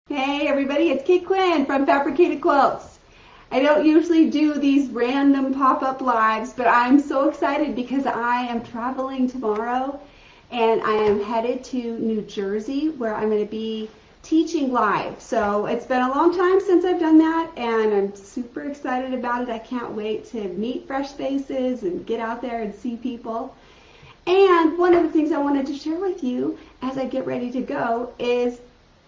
Hey everybody, it's Kate Quinn from Fabricated Quilts. I don't usually do these random pop-up lives, but I'm so excited because I am traveling tomorrow and I am headed to New Jersey where I'm going to be teaching live. So it's been a long time since I've done that and I'm super excited about it. I can't wait to meet fresh faces and get out there and see people. And one of the things I wanted to share with you as I get ready to go is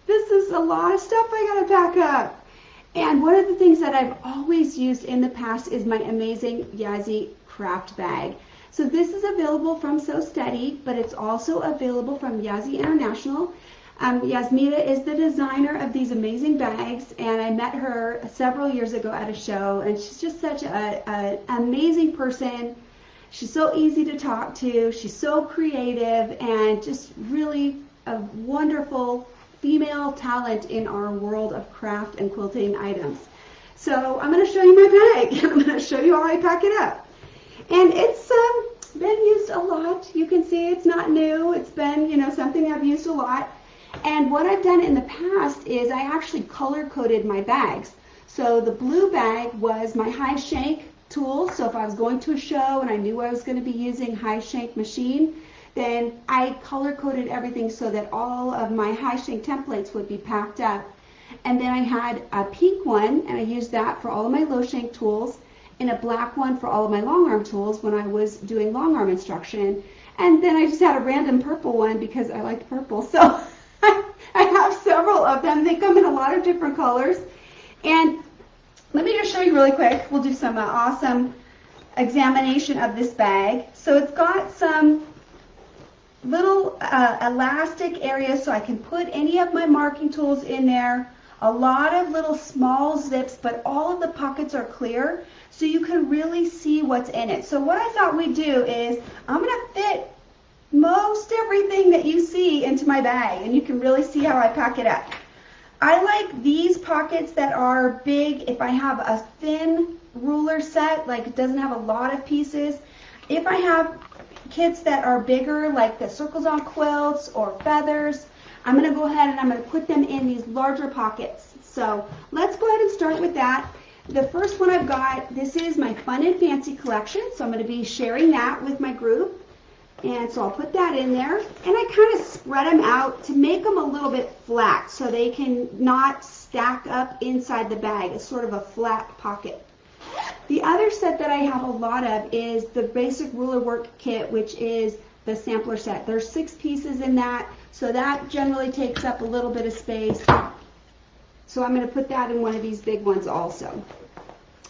this is a lot of stuff I gotta pack up. And one of the things that I've always used in the past is my amazing Yazzii craft bag. So this is available from So Steady, but it's also available from Yazzii International. Yasmina is the designer of these amazing bags, and I met her several years ago at a show, and she's just such an amazing person. She's so easy to talk to, she's so creative, and just really a wonderful female talent in our world of craft and quilting items. So I'm going to show you my bag. I'm going to show you how I pack it up. And it's been used a lot. You can see it's not new. It's been, something I've used a lot. And what I've done in the past is I actually color-coded my bags. So the blue bag was my high shank tool. So if I was going to a show and I knew I was going to be using high shank machine, then I color-coded everything so that all of my high shank templates would be packed up. And then I had a pink one, and I used that for all of my low shank tools, and a black one for all of my long arm tools when I was doing long arm instruction. And then I just had a random purple one because I liked purple. So I have several of them. They come in a lot of different colors. And let me just show you really quick. We'll do some awesome examination of this bag. So it's got some little elastic areas so I can put any of my marking tools in there. A lot of little small zips, but all of the pockets are clear so you can really see what's in it. So what I thought we'd do is I'm going to fit most everything that you see into my bag, and you can really see how I pack it up. I like these pockets that are big if I have a thin ruler set, like it doesn't have a lot of pieces. If I have kits that are bigger, like the circles on quilts or feathers, I'm going to go ahead and I'm going to put them in these larger pockets. So let's go ahead and start with that. The first one I've got, this is my Fun and Fancy collection, so I'm going to be sharing that with my group. And so I'll put that in there, and I kind of spread them out to make them a little bit flat so they can not stack up inside the bag. It's sort of a flat pocket. The other set that I have a lot of is the basic ruler work kit, which is the sampler set. There's 6 pieces in that, so that generally takes up a little bit of space. So I'm going to put that in one of these big ones also.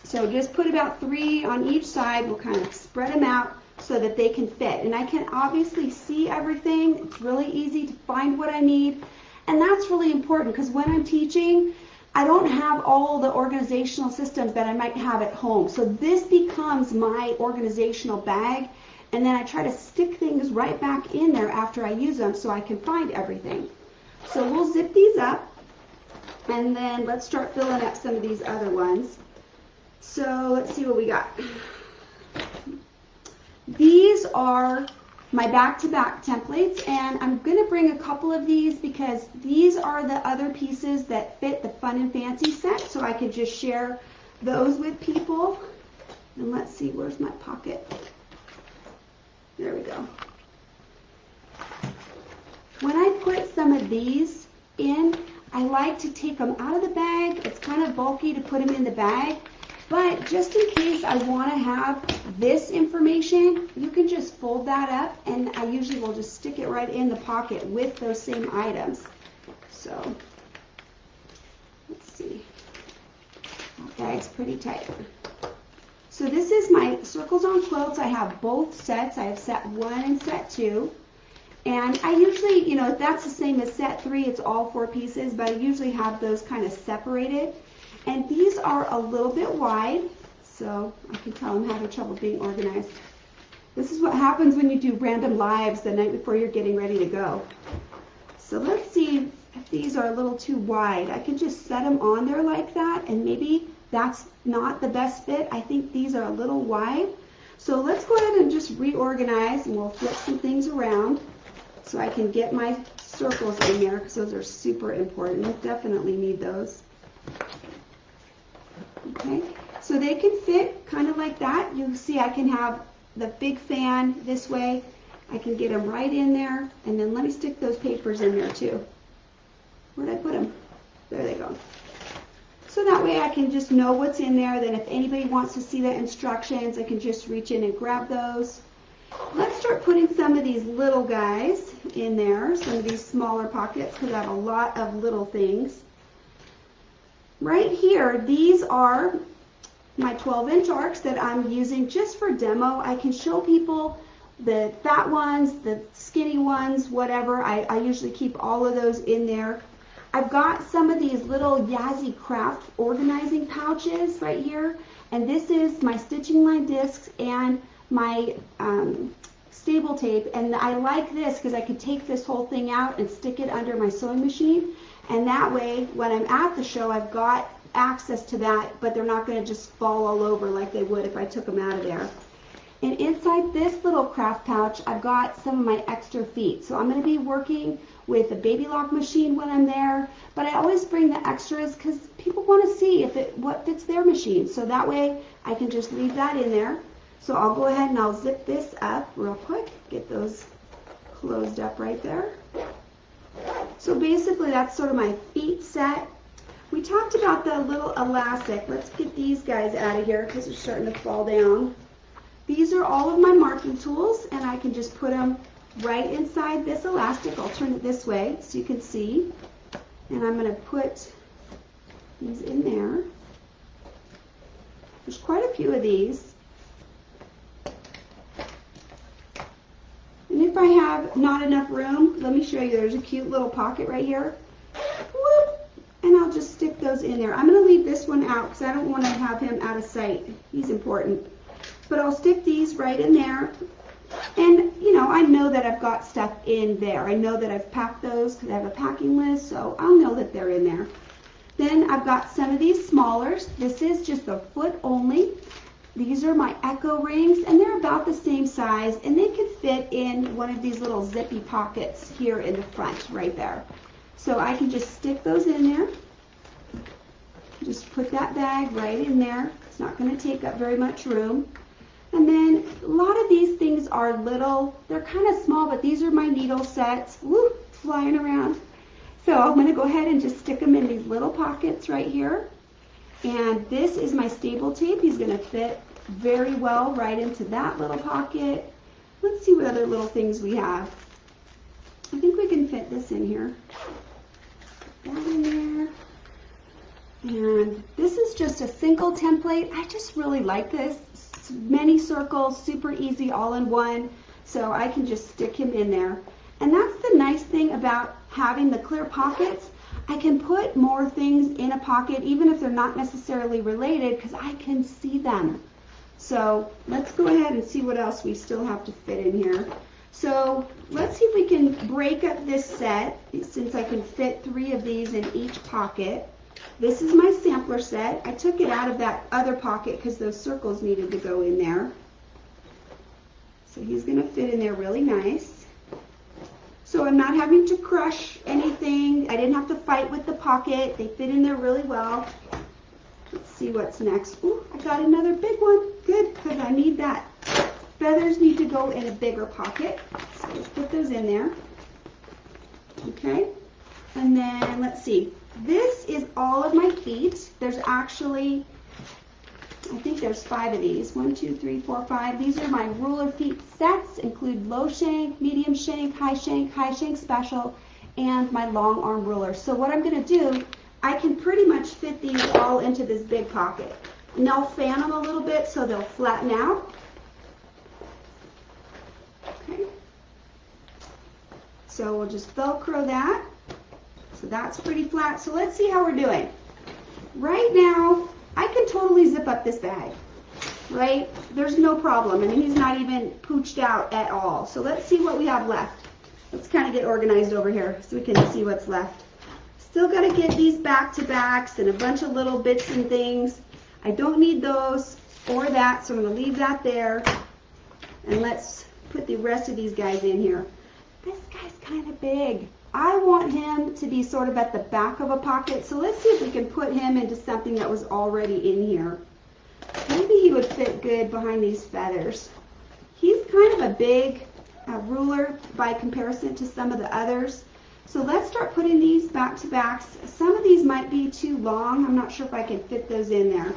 So just put about 3 on each side. We'll kind of spread them out so that they can fit. And I can obviously see everything. It's really easy to find what I need. And that's really important because when I'm teaching, I don't have all the organizational systems that I might have at home. So this becomes my organizational bag, and then I try to stick things right back in there after I use them so I can find everything. So we'll zip these up, and then let's start filling up some of these other ones. So let's see what we got. These are my back-to-back templates, and I'm going to bring a couple of these because these are the other pieces that fit the Fun and Fancy set, so I could just share those with people. And let's see, where's my pocket? There we go. When I put some of these in, I like to take them out of the bag. It's kind of bulky to put them in the bag. But just in case I want to have this information, you can just fold that up, and I usually will just stick it right in the pocket with those same items. So, let's see. That bag's pretty tight. So this is my Circles on Quilts. I have both sets. I have set 1 and set 2. And I usually, if that's the same as set 3, it's all 4 pieces, but I usually have those kind of separated. And these are a little bit wide, so I can tell I'm having trouble being organized. This is what happens when you do random lives the night before you're getting ready to go. So let's see if these are a little too wide. I can just set them on there like that, and maybe that's not the best fit. I think these are a little wide. So let's go ahead and just reorganize, and we'll flip some things around so I can get my circles in there because those are super important. We'll definitely need those. Okay, so they can fit kind of like that. You'll see I can have the big fan this way. I can get them right in there, and then let me stick those papers in there too. Where'd I put them? There they go. So that way I can just know what's in there. Then if anybody wants to see the instructions, I can just reach in and grab those. Let's start putting some of these little guys in there, some of these smaller pockets, because I have a lot of little things. Right here, these are my 12-inch arcs that I'm using just for demo. I can show people the fat ones, the skinny ones, whatever. I usually keep all of those in there. I've got some of these little Yazzii craft organizing pouches right here, and this is my stitching line discs and my stable tape, and I like this because I could take this whole thing out and stick it under my sewing machine, and that way when I'm at the show I've got access to that, but they're not going to just fall all over like they would if I took them out of there. And inside this little craft pouch, I've got some of my extra feet. So I'm going to be working with a baby lock machine when I'm there, but I always bring the extras because people want to see what fits their machine. So that way I can just leave that in there. So I'll go ahead and I'll zip this up real quick, get those closed up right there. So basically that's sort of my feet set. We talked about the little elastic. Let's get these guys out of here because they're starting to fall down. These are all of my marking tools, and I can just put them right inside this elastic. I'll turn it this way so you can see. And I'm going to put these in there. There's quite a few of these. And if I have not enough room, let me show you. There's a cute little pocket right here. Whoop, and I'll just stick those in there. I'm going to leave this one out because I don't want to have him out of sight. He's important. But I'll stick these right in there. And, you know, I know that I've got stuff in there. I know that I've packed those because I have a packing list, so I'll know that they're in there. Then I've got some of these smallers. This is just a foot only. These are my Echo rings, and they're about the same size, and they can fit in one of these little zippy pockets here in the front, right there. So I can just stick those in there. Just put that bag right in there. It's not going to take up very much room. And then a lot of these things are little, they're kind of small, but these are my needle sets. Woo, flying around. So I'm going to go ahead and just stick them in these little pockets right here. And this is my stable tape. He's going to fit very well right into that little pocket. Let's see what other little things we have. I think we can fit this in here. Put that in there. And this is just a single template. I just really like this. Many circles, super easy, all in one. So I can just stick him in there. And that's the nice thing about having the clear pockets. I can put more things in a pocket, even if they're not necessarily related, because I can see them. So let's go ahead and see what else we still have to fit in here. So let's see if we can break up this set, since I can fit 3 of these in each pocket. This is my sampler set. I took it out of that other pocket because those circles needed to go in there. So he's going to fit in there really nice. So I'm not having to crush anything. I didn't have to fight with the pocket. They fit in there really well. Let's see what's next. Ooh, I got another big one. Good, because I need that. Feathers need to go in a bigger pocket. So let's put those in there. Okay. And then let's see. This is all of my feet. There's actually, I think there's 5 of these. 1, 2, 3, 4, 5. These are my ruler feet sets, include low shank, medium shank, high shank special, and my long arm ruler. So what I'm going to do, I can pretty much fit these all into this big pocket. And I'll fan them a little bit so they'll flatten out. Okay. So we'll just Velcro that. So that's pretty flat. So let's see how we're doing. Right now, I can totally zip up this bag, right? There's no problem. I mean, he's not even pooched out at all. So let's see what we have left. Let's kind of get organized over here so we can see what's left. Still got to get these back-to-backs and a bunch of little bits and things. I don't need those or that, so I'm going to leave that there. And let's put the rest of these guys in here. This guy's kind of big. I want him to be sort of at the back of a pocket. So let's see if we can put him into something that was already in here. Maybe he would fit good behind these feathers. He's kind of a big ruler by comparison to some of the others. So let's start putting these back to backs. Some of these might be too long. I'm not sure if I can fit those in there.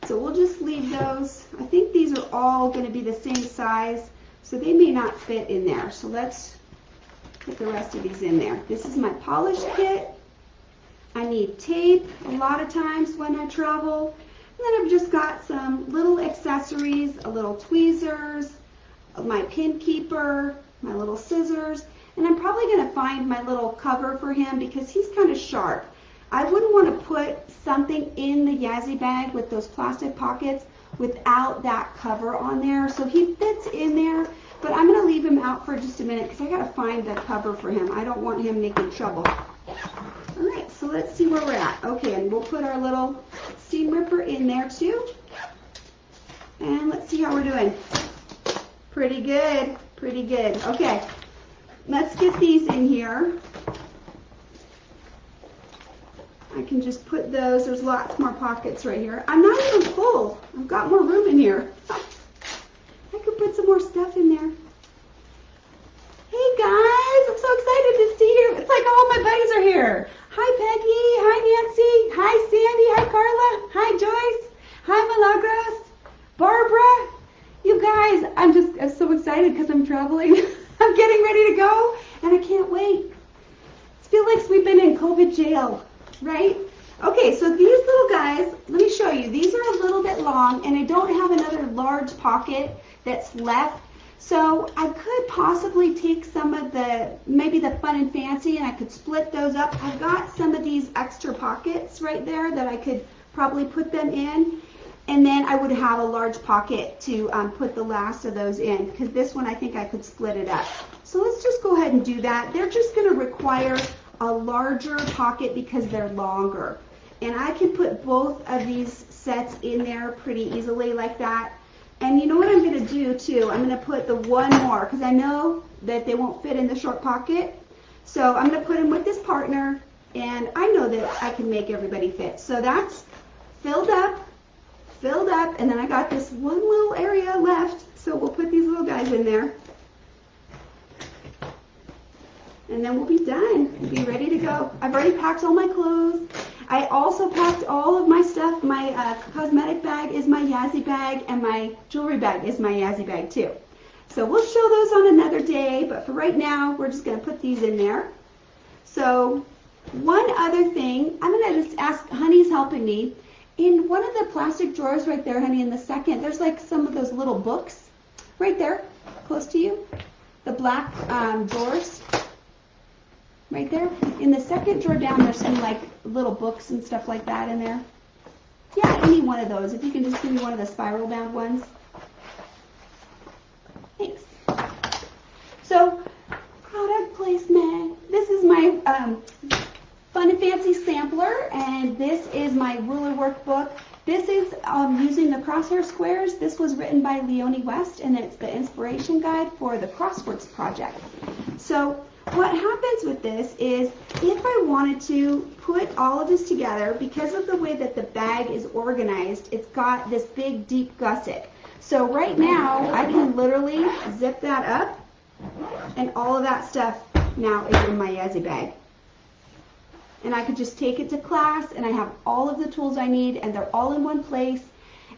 So we'll just leave those. I think these are all going to be the same size, so they may not fit in there. So let's put the rest of these in there. This is my polish kit. I need tape a lot of times when I travel. And then I've just got some little accessories, a little tweezers, my pin keeper, my little scissors, and I'm probably going to find my little cover for him because he's kind of sharp. I wouldn't want to put something in the Yazzii bag with those plastic pockets without that cover on there. So he fits in there, but I'm going to leave him out for just a minute because I got to find that cover for him. I don't want him making trouble. All right, so let's see where we're at. Okay, and we'll put our little seam ripper in there too. And let's see how we're doing. Pretty good, pretty good. Okay, let's get these in here. I can just put those, there's lots more pockets right here. I'm not even full. I've got more room in here. I could put some more stuff in there. Hey guys, I'm so excited to see you. It's like all my buddies are here. Hi Peggy, hi Nancy, hi Sandy, hi Carla, hi Joyce, hi Milagros, Barbara. You guys, I'm so excited because I'm traveling. I'm getting ready to go and I can't wait. I feel like we've been in COVID jail. Right? Okay, so these little guys, let me show you. These are a little bit long and I don't have another large pocket that's left. So I could possibly take some of maybe the fun and fancy, and I could split those up. I've got some of these extra pockets right there that I could probably put them in. And then I would have a large pocket to put the last of those in, because this one I think I could split it up. So let's just go ahead and do that. They're just going to require a larger pocket because they're longer. And I can put both of these sets in there pretty easily like that. And you know what I'm going to do too? I'm going to put the one more because I know that they won't fit in the short pocket. So I'm going to put them with this partner, and I know that I can make everybody fit. So that's filled up, and then I got this one little area left. So we'll put these little guys in there. And then we'll be done. We'll be ready to go. I've already packed all my clothes. I also packed all of my stuff. My cosmetic bag is my Yazzii bag, and my jewelry bag is my Yazzii bag too. So we'll show those on another day, but for right now, we're just going to put these in there. So one other thing, I'm going to just ask, Honey's helping me. In one of the plastic drawers right there, Honey, in the second, there's like some of those little books right there, close to you. The black drawers. Right there. In the second drawer down, there's some like little books and stuff like that in there. Yeah, any one of those. If you can just give me one of the spiral bound ones. Thanks. So, product placement. This is my Fun and Fancy sampler, and this is my ruler workbook. This is using the crosshair squares. This was written by Leonie West, and it's the inspiration guide for the Crosswords project. So, what happens with this is if I wanted to put all of this together, because of the way that the bag is organized, it's got this big deep gusset. So right now I can literally zip that up, and all of that stuff now is in my Yazzii bag. And I could just take it to class, and I have all of the tools I need, and they're all in one place.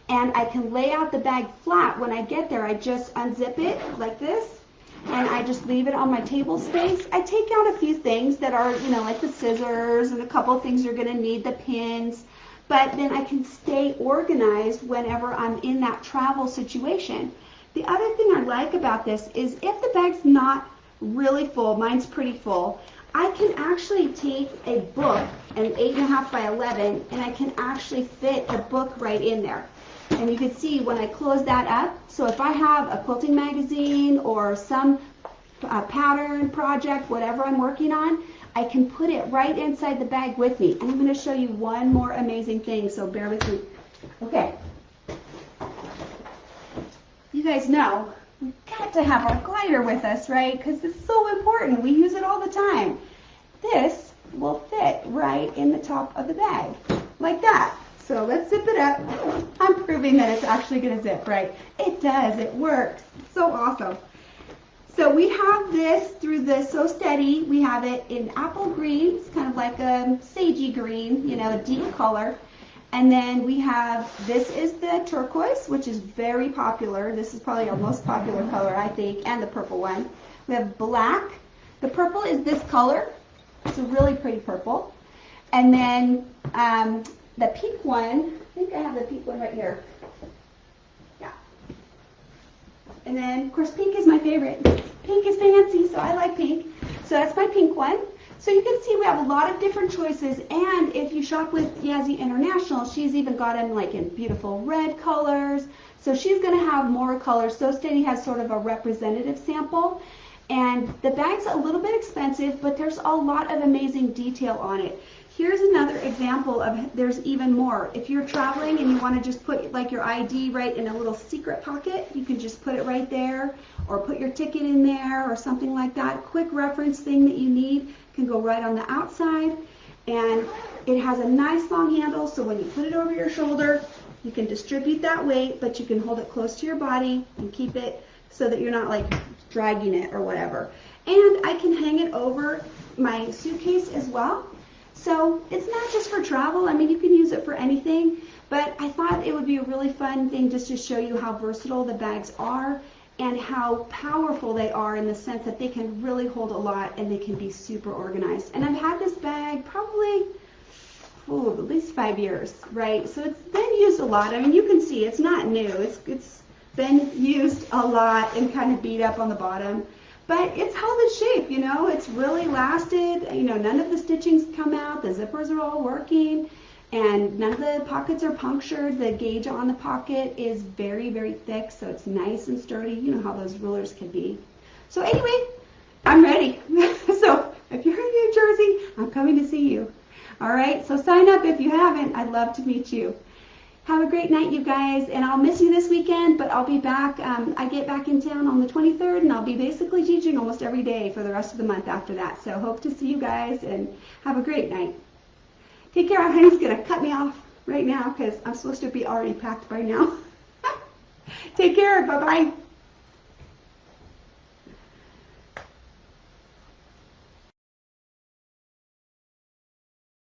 And I can lay out the bag flat. When I get there, I just unzip it like this, and I just leave it on my table space. I take out a few things that are, you know, like the scissors and a couple of things you're going to need, the pins, but then I can stay organized whenever I'm in that travel situation. The other thing I like about this is if the bag's not really full, mine's pretty full, I can actually take a book, an 8.5 by 11, and I can actually fit a book right in there. And you can see when I close that up, so if I have a quilting magazine or some pattern project, whatever I'm working on, I can put it right inside the bag with me. And I'm going to show you one more amazing thing, so bear with me. Okay. You guys know we've got to have our glider with us, right? Because it's so important. We use it all the time. this will fit right in the top of the bag, like that. So let's zip it up. I'm proving that it's actually going to zip right. It does. It works. So awesome. So we have this through the So Steady. We have it in apple green. It's kind of like a sagey green, you know, a deep color. And then we have, this is the turquoise, which is very popular. This is probably our most popular color, I think, and the purple one. We have black. The purple is this color. It's a really pretty purple. And then the pink one, I think I have the pink one right here. Yeah. And then, of course, pink is my favorite. Pink is fancy, so I like pink. So that's my pink one. So you can see we have a lot of different choices. And if you shop with Yazzii International, she's even got them like in beautiful red colors. So she's going to have more colors. So Steady has sort of a representative sample. And the bag's a little bit expensive, but there's a lot of amazing detail on it. Here's another example of, there's even more. If you're traveling and you want to just put like your ID right in a little secret pocket, you can just put it right there, or put your ticket in there or something like that. Quick reference thing that you need can go right on the outside. And it has a nice long handle, so when you put it over your shoulder, you can distribute that weight, but you can hold it close to your body and keep it so that you're not like dragging it or whatever. And I can hang it over my suitcase as well. So it's not just for travel. I mean, you can use it for anything, but I thought it would be a really fun thing just to show you how versatile the bags are and how powerful they are in the sense that they can really hold a lot and they can be super organized. And I've had this bag probably, at least 5 years, right? So it's been used a lot. I mean, you can see it's not new. It's been used a lot and kind of beat up on the bottom. But it's held its shape, you know, it's really lasted, you know, none of the stitchings come out, the zippers are all working, and none of the pockets are punctured. The gauge on the pocket is very, very thick, so it's nice and sturdy. You know how those rulers can be. So anyway, I'm ready. So if you're in New Jersey, I'm coming to see you. All right, so sign up if you haven't. I'd love to meet you. Have a great night, you guys, and I'll miss you this weekend, but I'll be back. I get back in town on the 23rd, and I'll be basically teaching almost every day for the rest of the month after that. So hope to see you guys, and have a great night. Take care. Honey's going to cut me off right now because I'm supposed to be already packed by now. Take care. Bye-bye.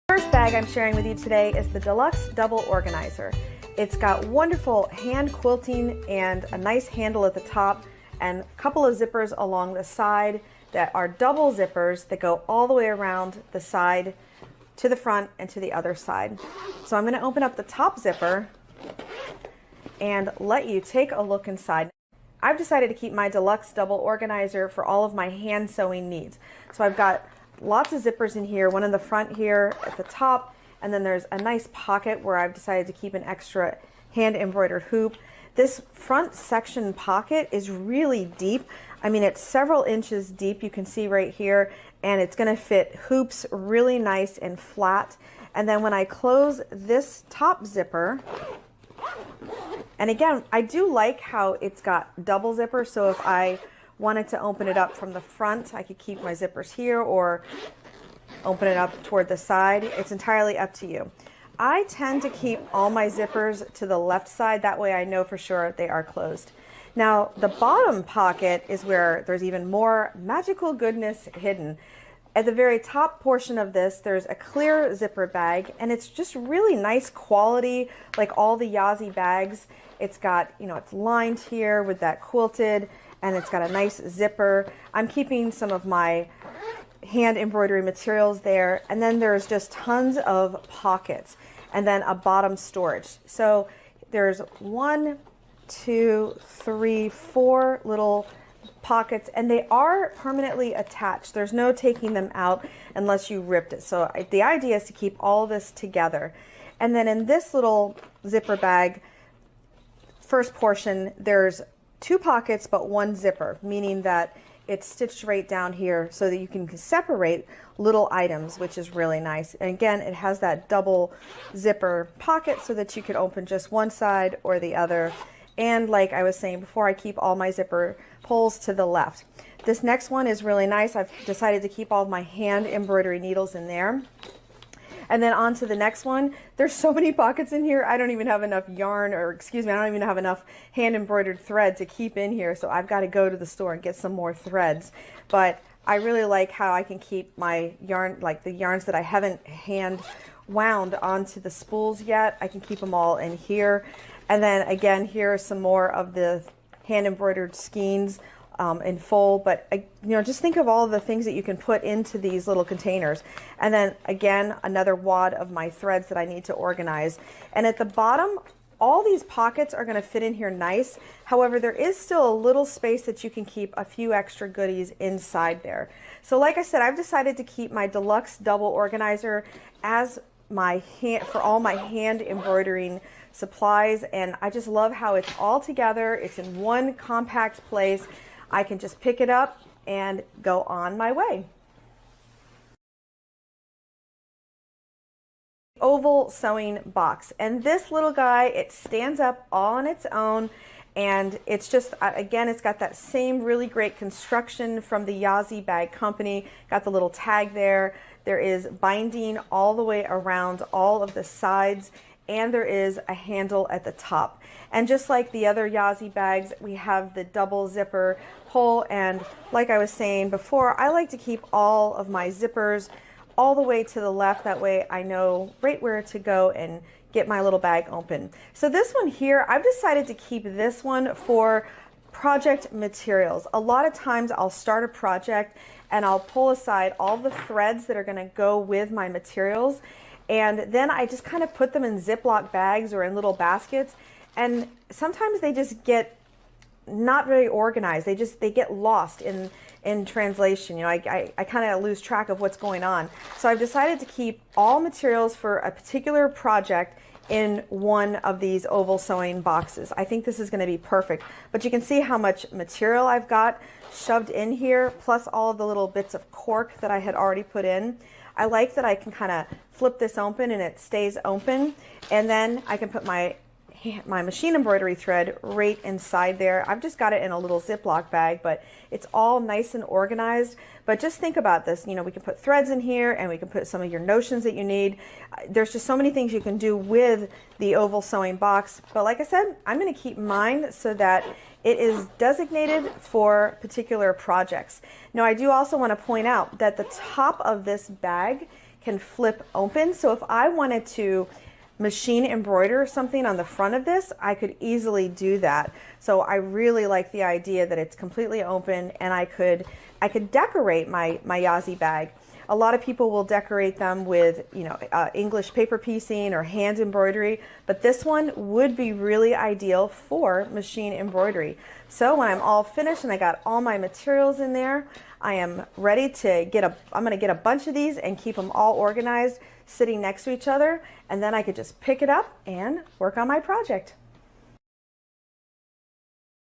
First bag I'm sharing with you today is the Deluxe Double Organizer. It's got wonderful hand quilting and a nice handle at the top and a couple of zippers along the side that are double zippers that go all the way around the side to the front and to the other side. So I'm going to open up the top zipper and let you take a look inside. I've decided to keep my Deluxe Double Organizer for all of my hand sewing needs. So I've got lots of zippers in here, one in the front here at the top, and then there's a nice pocket where I've decided to keep an extra hand embroidered hoop. This front section pocket is really deep. I mean, it's several inches deep, you can see right here, and it's going to fit hoops really nice and flat. And then when I close this top zipper, and again, I do like how it's got double zippers, so if I wanted to open it up from the front, I could keep my zippers here or open it up toward the side. It's entirely up to you. I tend to keep all my zippers to the left side, that way I know for sure they are closed. Now the bottom pocket is where there's even more magical goodness hidden. At the very top portion of this, there's a clear zipper bag, and it's just really nice quality, like all the Yazzii bags. It's got, you know, it's lined here with that quilted, and it's got a nice zipper. I'm keeping some of my hand embroidery materials there, and then there's just tons of pockets, and then a bottom storage. So there's 1, 2, 3, 4 little pockets, and they are permanently attached. There's no taking them out unless you ripped it. So the idea is to keep all this together. And then in this little zipper bag, first portion, there's 2 pockets but 1 zipper, meaning that it's stitched right down here so that you can separate little items, which is really nice. And again, it has that double zipper pocket so that you could open just one side or the other. And like I was saying before, I keep all my zipper pulls to the left. This next one is really nice. I've decided to keep all of my hand embroidery needles in there. And then on to the next one. There's so many pockets in here. I don't even have enough yarn, or excuse me, I don't even have enough hand embroidered thread to keep in here. So I've got to go to the store and get some more threads. But I really like how I can keep my yarn, like the yarns that I haven't hand wound onto the spools yet. I can keep them all in here. And then again, here are some more of the hand embroidered skeins in full, but just think of all the things that you can put into these little containers. And then again, another wad of my threads that I need to organize. And at the bottom, all these pockets are going to fit in here nice. However, there is still a little space that you can keep a few extra goodies inside there. So like I said, I've decided to keep my Deluxe double organizer as my hand for all my hand embroidering supplies, and I just love how it's all together. It's in one compact place. I can just pick it up and go on my way. Oval sewing box, and this little guy, it stands up all on its own, and it's just, again, it's got that same really great construction from the Yazzii bag company. Got the little tag there. There is binding all the way around all of the sides, and there is a handle at the top. And just like the other Yazzii bags, we have the double zipper pull, and like I was saying before, I like to keep all of my zippers all the way to the left. That way I know right where to go and get my little bag open. So this one here, I've decided to keep this one for project materials. A lot of times I'll start a project and I'll pull aside all the threads that are going to go with my materials, and then I just kind of put them in Ziploc bags or in little baskets, and sometimes they just get not very organized. They get lost in translation. I kind of lose track of what's going on. So I've decided to keep all materials for a particular project in one of these oval sewing boxes. I think this is going to be perfect. But you can see how much material I've got shoved in here, plus all of the little bits of cork that I had already put in. I like that I can kind of flip this open and it stays open, and then I can put my machine embroidery thread right inside there. I've just got it in a little Ziploc bag, but it's all nice and organized. But just think about this, we can put threads in here, and we can put some of your notions that you need. There's just so many things you can do with the oval sewing box. But like I said, I'm going to keep mine so that it is designated for particular projects. Now, I do also want to point out that the top of this bag can flip open. So if I wanted to machine embroider something on the front of this, I could easily do that. So I really like the idea that it's completely open, and I could decorate my Yazzii bag. A lot of people will decorate them with English paper piecing or hand embroidery, but this one would be really ideal for machine embroidery. So when I'm all finished and I got all my materials in there, I am ready to I'm going to get a bunch of these and keep them all organized, sitting next to each other, and then I could just pick it up and work on my project.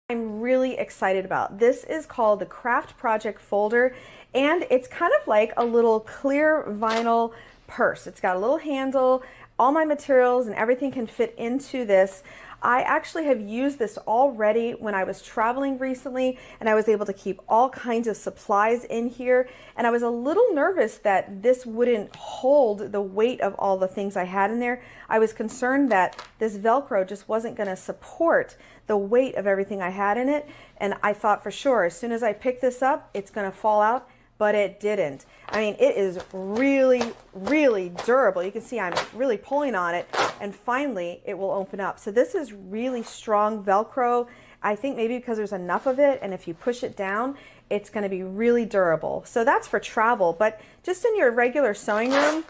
I'm really excited about. This is called the Craft Project Folder, and it's kind of like a little clear vinyl purse. It's got a little handle, all my materials and everything can fit into this. I actually have used this already when I was traveling recently, and I was able to keep all kinds of supplies in here, and I was a little nervous that this wouldn't hold the weight of all the things I had in there. I was concerned that this Velcro just wasn't going to support the weight of everything I had in it, and I thought for sure as soon as I pick this up it's going to fall out, but it didn't. I mean, it is really, really durable. You can see I'm really pulling on it, and finally it will open up. So this is really strong Velcro. I think maybe because there's enough of it, and if you push it down, it's going to be really durable. So that's for travel, but just in your regular sewing room,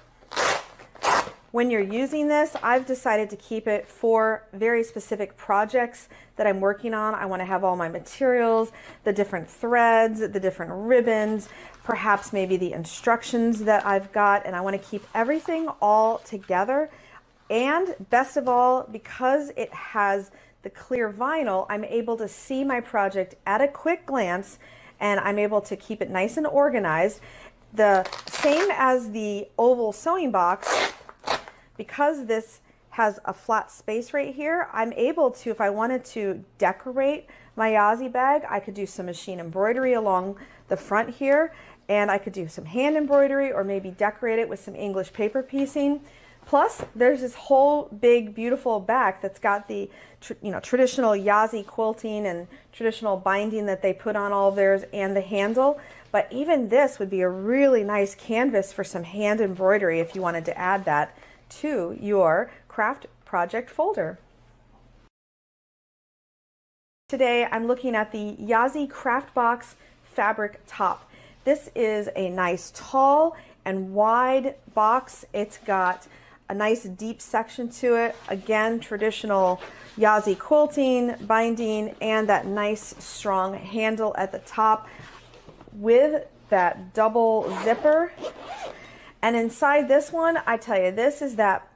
when you're using this, I've decided to keep it for very specific projects that I'm working on. I want to have all my materials, the different threads, the different ribbons, perhaps maybe the instructions that I've got, and I want to keep everything all together. And best of all, because it has the clear vinyl, I'm able to see my project at a quick glance, and I'm able to keep it nice and organized. The same as the oval sewing box, because this has a flat space right here. I'm able to, if I wanted to decorate my Yazzii bag, I could do some machine embroidery along the front here, and I could do some hand embroidery or maybe decorate it with some English paper piecing. Plus, there's this whole big, beautiful back that's got the traditional Yazzii quilting and traditional binding that they put on all of theirs, and the handle. But even this would be a really nice canvas for some hand embroidery if you wanted to add that to your craft project folder. Today, I'm looking at the Yazzii Craft Box Fabric Top. This is a nice tall and wide box. It's got a nice deep section to it. Again, traditional Yazzii quilting, binding, and that nice strong handle at the top with that double zipper. And inside this one, I tell you, this is that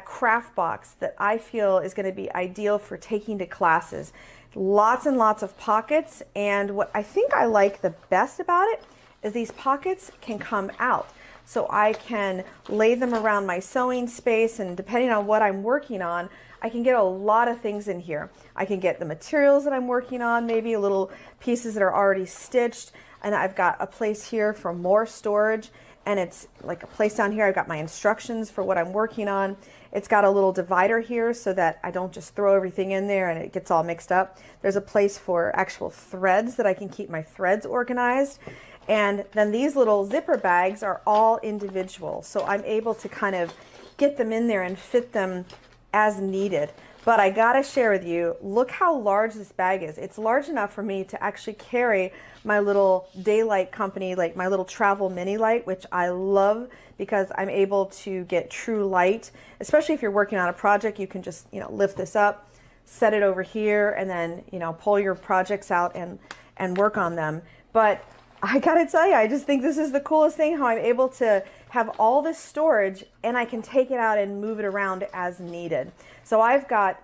craft box that I feel is going to be ideal for taking to classes. Lots and lots of pockets, and what I think I like the best about it is these pockets can come out. So I can lay them around my sewing space, and depending on what I'm working on, I can get a lot of things in here. I can get the materials that I'm working on, maybe little pieces that are already stitched, and I've got a place here for more storage, and it's like a place down here. I've got my instructions for what I'm working on. It's got a little divider here so that I don't just throw everything in there and it gets all mixed up. There's a place for actual threads that I can keep my threads organized. And then these little zipper bags are all individual, so I'm able to kind of get them in there and fit them as needed. But I gotta share with you, look how large this bag is. It's large enough for me to actually carry my little daylight company, like my little travel mini light, which I love because I'm able to get true light. Especially if you're working on a project, you can just, lift this up, set it over here, and then, pull your projects out and work on them. But I gotta tell you, I just think this is the coolest thing, how I'm able to have all this storage and I can take it out and move it around as needed. So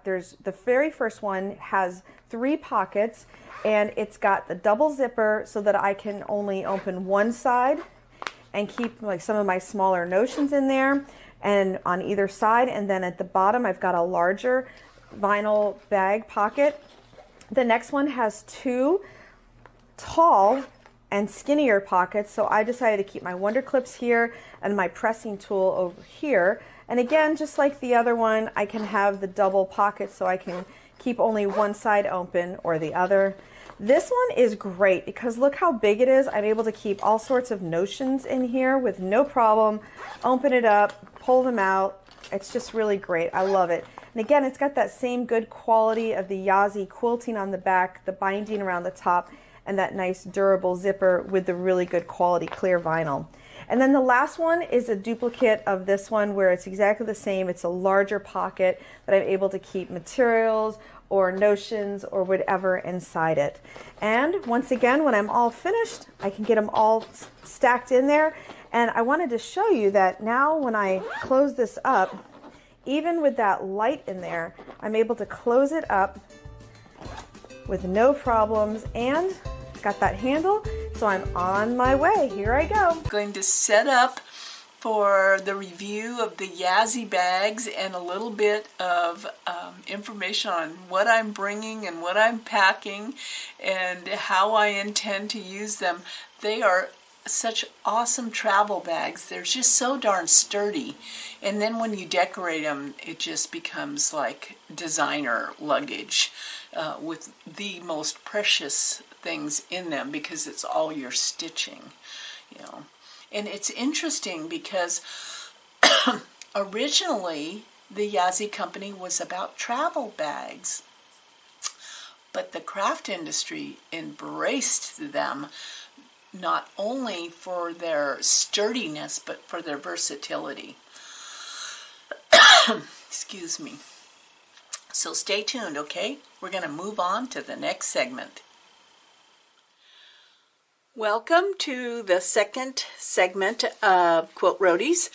there's the very first one has 3 pockets, and it's got the double zipper so that I can only open one side and keep like some of my smaller notions in there and on either side. And then at the bottom, I've got a larger vinyl bag pocket. The next one has 2 tall and skinnier pockets, so I decided to keep my Wonder Clips here and my pressing tool over here. And again, just like the other one, I can have the double pocket so I can keep only one side open or the other. This one is great because look how big it is. I'm able to keep all sorts of notions in here with no problem. Open it up, pull them out. It's just really great. I love it. And again, it's got that same good quality of the Yazzii quilting on the back, the binding around the top, and that nice durable zipper with the really good quality clear vinyl. And then the last one is a duplicate of this one where it's exactly the same. It's a larger pocket that I'm able to keep materials or notions or whatever inside it. And once again, when I'm all finished, I can get them all stacked in there. And I wanted to show you that now when I close this up, even with that light in there, I'm able to close it up with no problems, and got that handle, so I'm on my way. Here I go. I'm going to set up for the review of the Yazzii bags and a little bit of information on what I'm bringing and what I'm packing and how I intend to use them. They are such awesome travel bags. They're just so darn sturdy, and then when you decorate them, it just becomes like designer luggage with the most precious things in them because it's all your stitching, And it's interesting because originally the Yazzii company was about travel bags, but the craft industry embraced them not only for their sturdiness, but for their versatility. Excuse me. So stay tuned, okay? We're going to move on to the next segment. Welcome to the second segment of Quilt Roadies.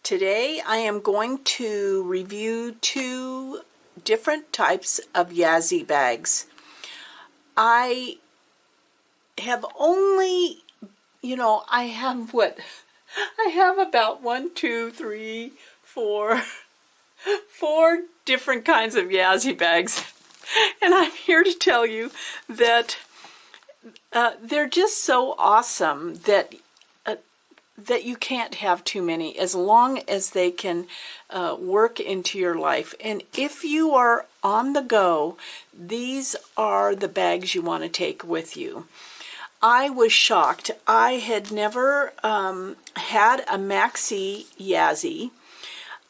Today I am going to review 2 different types of Yazzii bags. I have only, I have about 1, 2, 3, 4, 4 different kinds of Yazzii bags, and I'm here to tell you that they're just so awesome that that you can't have too many, as long as they can work into your life. And if you are on the go, these are the bags you want to take with you. I was shocked. I had never had a maxi Yazzii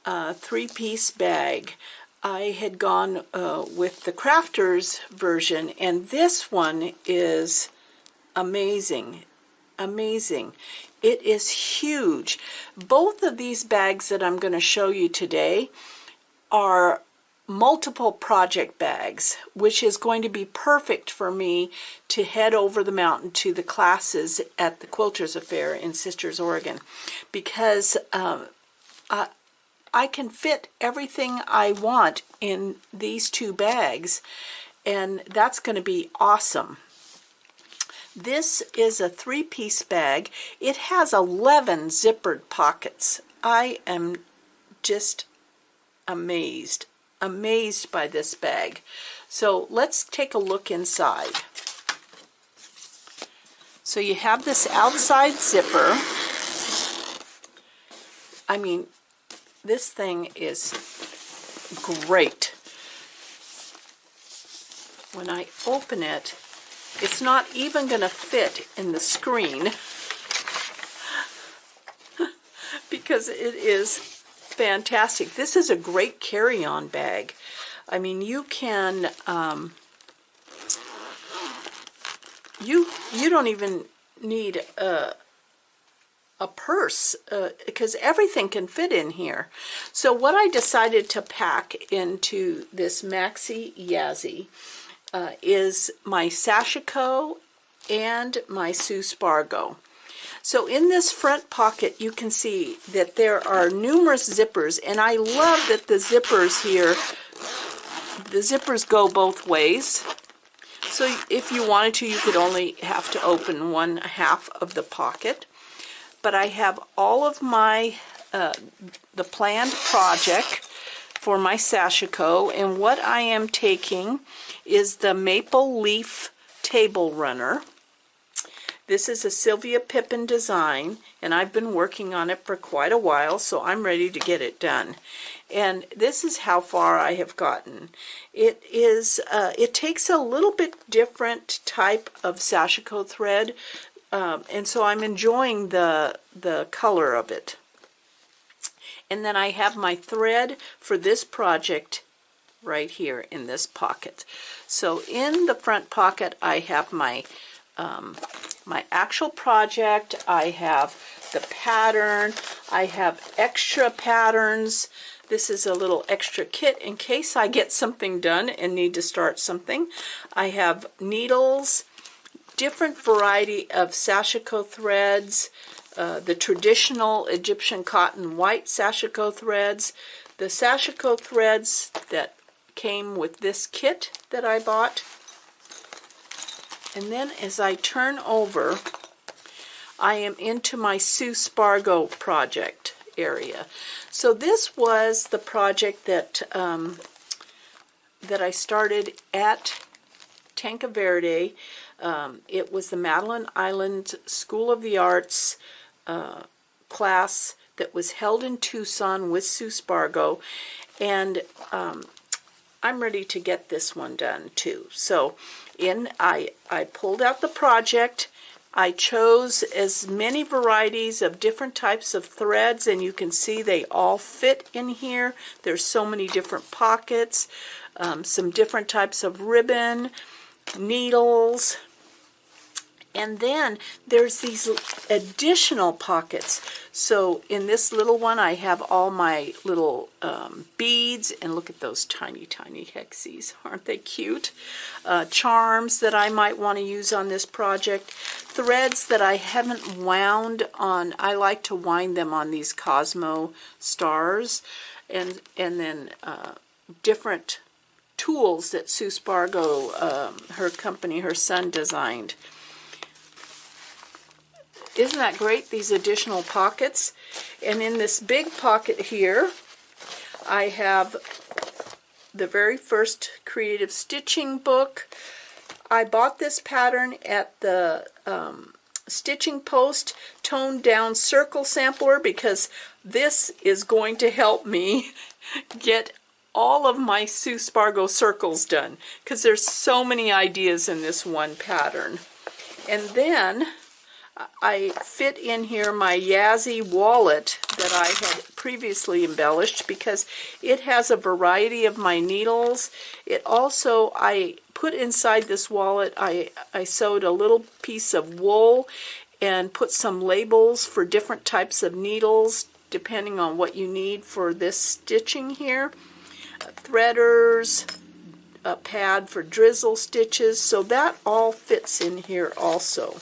3-piece bag. I had gone with the crafters version, and this one is amazing. Amazing. It is huge. Both of these bags that I'm going to show you today are multiple project bags, which is going to be perfect for me to head over the mountain to the classes at the Quilters Affair in Sisters, Oregon, because I can fit everything I want in these 2 bags, and that's going to be awesome. This is a 3-piece bag. It has 11 zippered pockets. I am just amazed by this bag. So let's take a look inside. So you have this outside zipper. I mean, this thing is great. When I open it, it's not even going to fit in the screen because it is fantastic. This is a great carry-on bag. I mean, you can, you don't even need a purse because everything can fit in here. So what I decided to pack into this maxi Yazzii is my Sashiko and my Spargo. So in this front pocket you can see that there are numerous zippers, and I love that the zippers here, the zippers go both ways. So if you wanted to, you could only have to open 1/2 of the pocket. But I have all of my the planned project for my Sashiko, and what I am taking is the Maple Leaf Table Runner. This is a Sylvia Pippin design, and I've been working on it for quite a while, so I'm ready to get it done. And this is how far I have gotten. It is it takes a little bit different type of Sashiko thread, and so I'm enjoying the color of it. And then I have my thread for this project right here in this pocket. So in the front pocket I have my my actual project, I have the pattern, I have extra patterns. This is a little extra kit in case I get something done and need to start something. I have needles, different variety of Sashiko threads, the traditional Egyptian cotton white Sashiko threads, the Sashiko threads that came with this kit that I bought. And then as I turn over, I am into my Spargo project area. So this was the project that that I started at Tanca Verde. It was the Madeline Island School of the Arts class that was held in Tucson with Spargo, and I'm ready to get this one done too. So I pulled out the project. I chose as many varieties of different types of threads, and you can see they all fit in here. There's so many different pockets, some different types of ribbon, needles, and then there's these additional pockets. So in this little one I have all my little beads, and look at those tiny hexies, aren't they cute? Charms that I might want to use on this project, threads that I haven't wound on. I like to wind them on these Cosmo stars, and then different tools that Spargo, her company, her son designed. Isn't that great, these additional pockets? And in this big pocket here, I have the very first creative stitching book. I bought this pattern at the Stitching Post toned down circle sampler because this is going to help me get all of my Sue Spargo circles done, because there's so many ideas in this one pattern. And then I fit in here my Yazzii wallet that I had previously embellished because it has a variety of my needles. It also, I put inside this wallet, I sewed a little piece of wool and put some labels for different types of needles depending on what you need for this stitching here. Threaders, a pad for drizzle stitches, so that all fits in here also.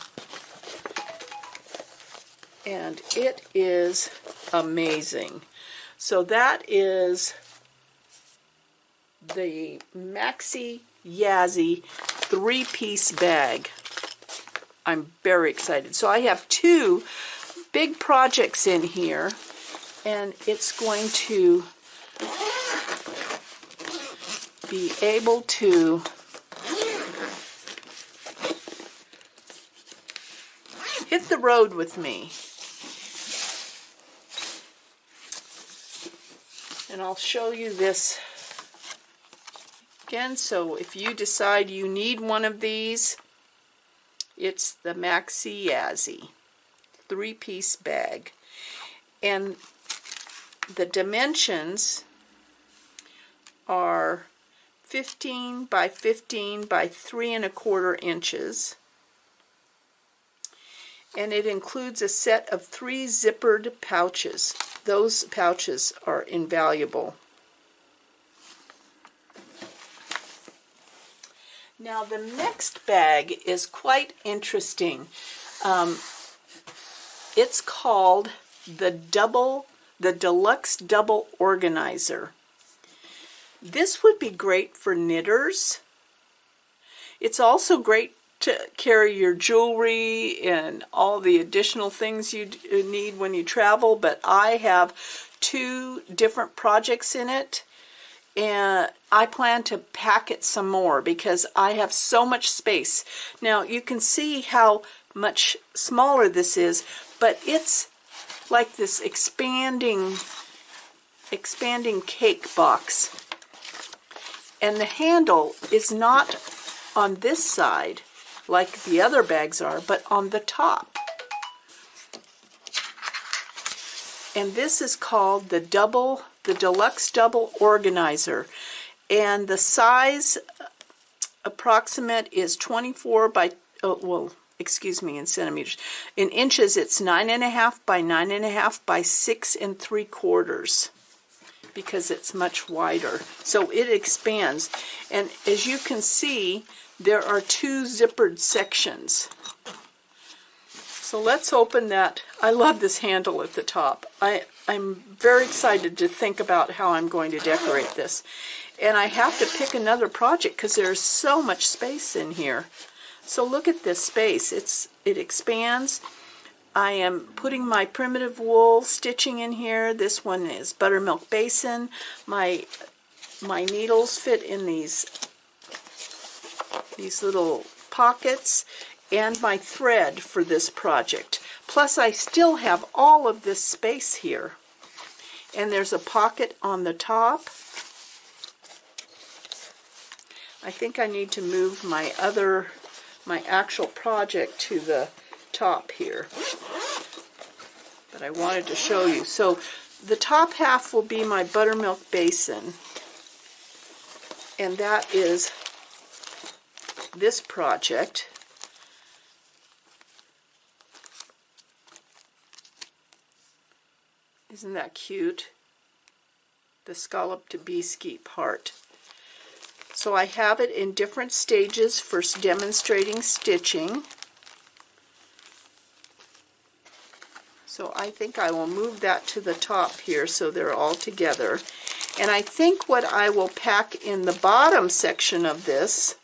And it is amazing. So that is the Maxi Yazzii 3-piece bag. I'm very excited. So I have 2 big projects in here, and it's going to be able to hit the road with me. And I'll show you this again. So if you decide you need one of these, it's the Maxi Yazzii 3-piece bag. And the dimensions are 15 by 15 by 3 1/4 inches. And it includes a set of 3 zippered pouches. Those pouches are invaluable. Now the next bag is quite interesting. It's called the Deluxe Double Organizer. This would be great for knitters. It's also great to carry your jewelry and all the additional things you need when you travel, but I have 2 different projects in it, and I plan to pack it some more because I have so much space. Now you can see how much smaller this is, but it's like this expanding cake box. And the handle is not on this side like the other bags are, but on the top. And this is called the Deluxe Double Organizer. And the size approximate is 24 by, in centimeters. In inches, it's 9.5 by 9.5 by 6 3/4. Because it's much wider. So it expands. And as you can see, there are 2 zippered sections. So let's open that. I love this handle at the top. I'm very excited to think about how I'm going to decorate this. And I have to pick another project because there's so much space in here. So look at this space. It expands. I am putting my primitive wool stitching in here. This one is buttermilk basin. My needles fit in these little pockets, and my thread for this project. Plus I still have all of this space here. And there's a pocket on the top. I think I need to move my actual project to the top here, but I wanted to show you. So the top half will be my buttermilk basin, and that is this project. Isn't that cute? The scalloped bee skeep heart. So I have it in different stages for demonstrating stitching. So I think I will move that to the top here so they're all together. And I think what I will pack in the bottom section of this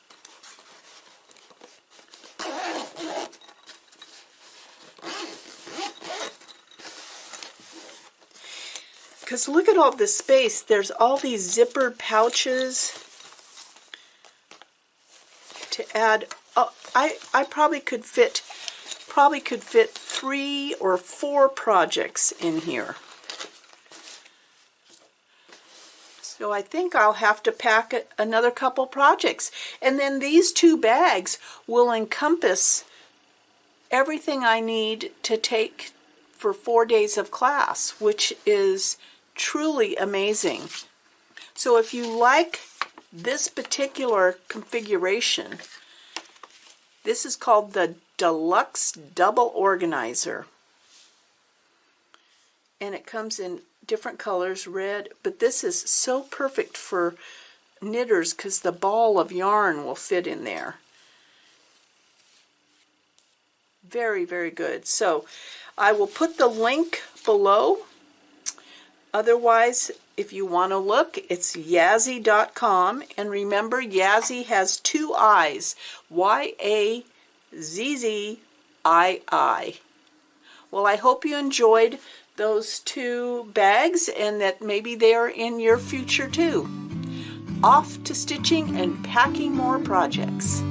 Because look at all this space. There's all these zipper pouches to add. Oh, I probably could fit 3 or 4 projects in here. So I think I'll have to pack another couple projects. And then these 2 bags will encompass everything I need to take for 4 days of class, which is truly amazing. So if you like this particular configuration, this is called the Deluxe Double Organizer. And it comes in different colors, red, but this is so perfect for knitters because the ball of yarn will fit in there. Very, very good. So I will put the link below. Otherwise, if you want to look, it's Yazzii.com. And remember, Yazzii has 2 I's. Y-A-Z-Z-I-I. Well, I hope you enjoyed those 2 bags and that maybe they are in your future too. Off to stitching and packing more projects.